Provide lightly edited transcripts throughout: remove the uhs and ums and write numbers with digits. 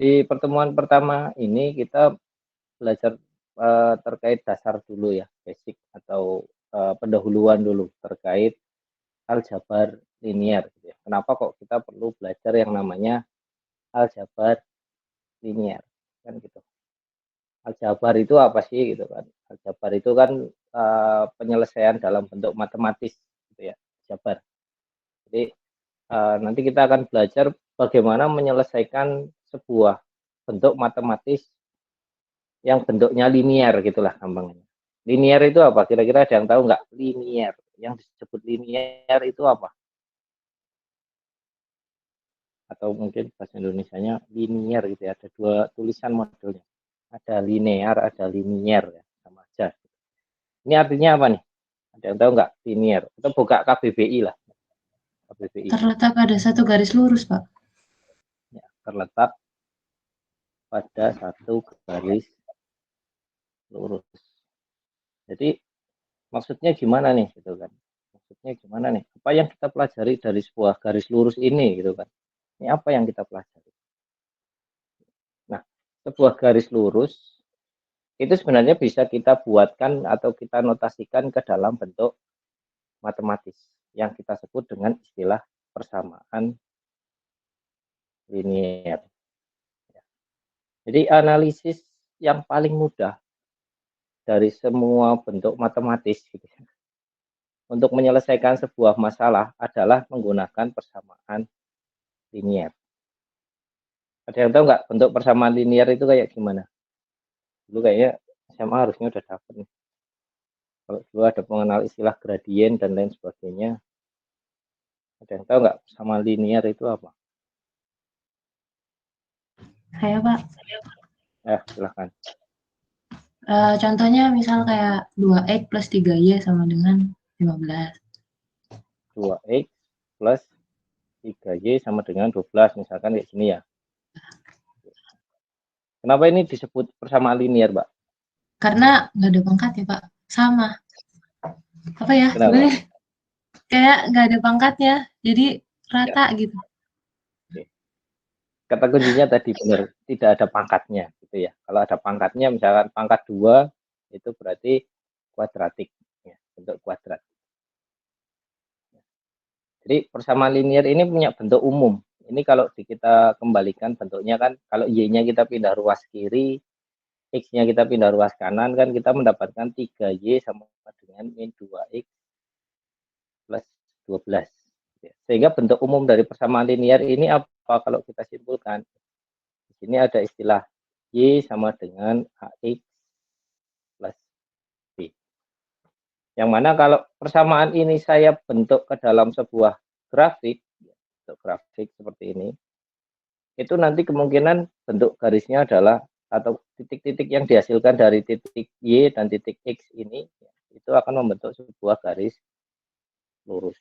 Di pertemuan pertama ini kita belajar terkait dasar dulu ya, basic atau pendahuluan dulu terkait aljabar linier gitu ya. Kenapa kok kita perlu belajar yang namanya aljabar linier kan gitu. Aljabar itu apa sih gitu kan? Aljabar itu kan penyelesaian dalam bentuk matematis gitu ya, aljabar. Jadi nanti kita akan belajar bagaimana menyelesaikan sebuah bentuk matematis yang bentuknya linier gitulah gampangnya. Linier itu apa? Kira-kira ada yang tahu nggak? Linier. Yang disebut linier itu apa? Atau mungkin bahasa Indonesianya linier gitu ya. Ada dua tulisan modelnya. Ada linear, ada linier ya, sama aja. Ini artinya apa nih? Ada yang tahu nggak? Linier. Kita buka KBBI lah. KBBI. Terletak pada satu garis lurus, Pak. Ya, terletak pada satu garis lurus. Jadi maksudnya gimana nih gitu kan? Maksudnya gimana nih? Apa yang kita pelajari dari sebuah garis lurus ini gitu kan? Ini apa yang kita pelajari? Nah, sebuah garis lurus itu sebenarnya bisa kita buatkan atau kita notasikan ke dalam bentuk matematis yang kita sebut dengan istilah persamaan linier. Jadi analisis yang paling mudah dari semua bentuk matematis gitu, untuk menyelesaikan sebuah masalah adalah menggunakan persamaan linier. Ada yang tahu nggak bentuk persamaan linier itu kayak gimana? Dulu kayaknya SMA harusnya udah dapat nih. Kalau dulu ada mengenal istilah gradien dan lain sebagainya. Ada yang tahu nggak persamaan linier itu apa? Saya, Pak. Silahkan. Contohnya misal kayak 2x plus 3y sama dengan 15. 2x plus 3y sama dengan 12, misalkan kayak gini ya. Kenapa ini disebut persamaan linier, Mbak? Karena nggak ada pangkat ya, Pak. Sama. Apa ya? Kenapa? Sebenarnya kayak nggak ada pangkatnya. Jadi Ya, rata gitu. oke. Kata kuncinya tadi benar, tidak ada pangkatnya gitu ya. Kalau ada pangkatnya misalkan pangkat 2 itu berarti kuadratik ya, bentuk kuadrat. Jadi persamaan linier ini punya bentuk umum. Ini kalau kita kembalikan bentuknya kan, kalau y-nya kita pindah ruas kiri, x-nya kita pindah ruas kanan kan kita mendapatkan 3y sama dengan min 2x plus 12. Sehingga bentuk umum dari persamaan linier ini apa kalau kita simpulkan? Di sini ada istilah y sama dengan ax plus b. Yang mana kalau persamaan ini saya bentuk ke dalam sebuah grafik, bentuk grafik seperti ini, itu nanti kemungkinan bentuk garisnya adalah atau titik-titik yang dihasilkan dari titik Y dan titik X ini itu akan membentuk sebuah garis lurus.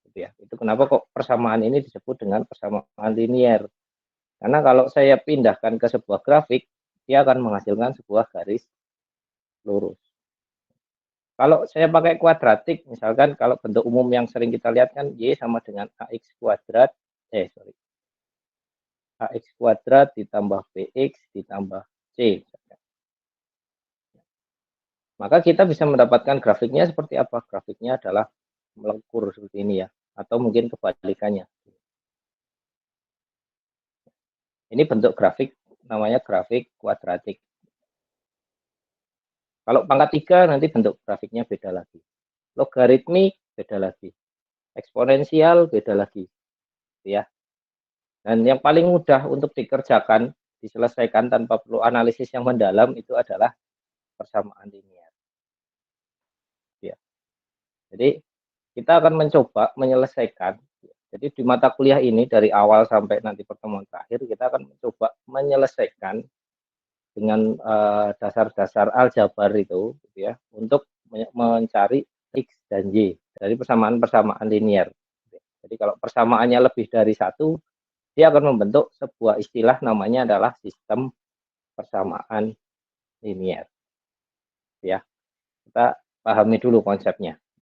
Gitu ya. Itu kenapa kok persamaan ini disebut dengan persamaan linier. Karena kalau saya pindahkan ke sebuah grafik, dia akan menghasilkan sebuah garis lurus. Kalau saya pakai kuadratik, misalkan kalau bentuk umum yang sering kita lihat kan Y sama dengan AX kuadrat, AX kuadrat ditambah BX ditambah C. Maka kita bisa mendapatkan grafiknya seperti apa? Grafiknya adalah melengkur seperti ini ya, atau mungkin kebalikannya. Ini bentuk grafik, namanya grafik kuadratik. Kalau pangkat 3 nanti bentuk grafiknya beda lagi. Logaritmik beda lagi. Eksponensial beda lagi. Ya. Dan yang paling mudah untuk dikerjakan, diselesaikan tanpa perlu analisis yang mendalam itu adalah persamaan linier. Ya. Jadi kita akan mencoba menyelesaikan. Jadi di mata kuliah ini dari awal sampai nanti pertemuan terakhir kita akan mencoba menyelesaikan dengan dasar-dasar aljabar itu, gitu ya, untuk mencari x dan y dari persamaan-persamaan linier. Jadi kalau persamaannya lebih dari satu, dia akan membentuk sebuah istilah namanya adalah sistem persamaan linier. Ya, kita pahami dulu konsepnya.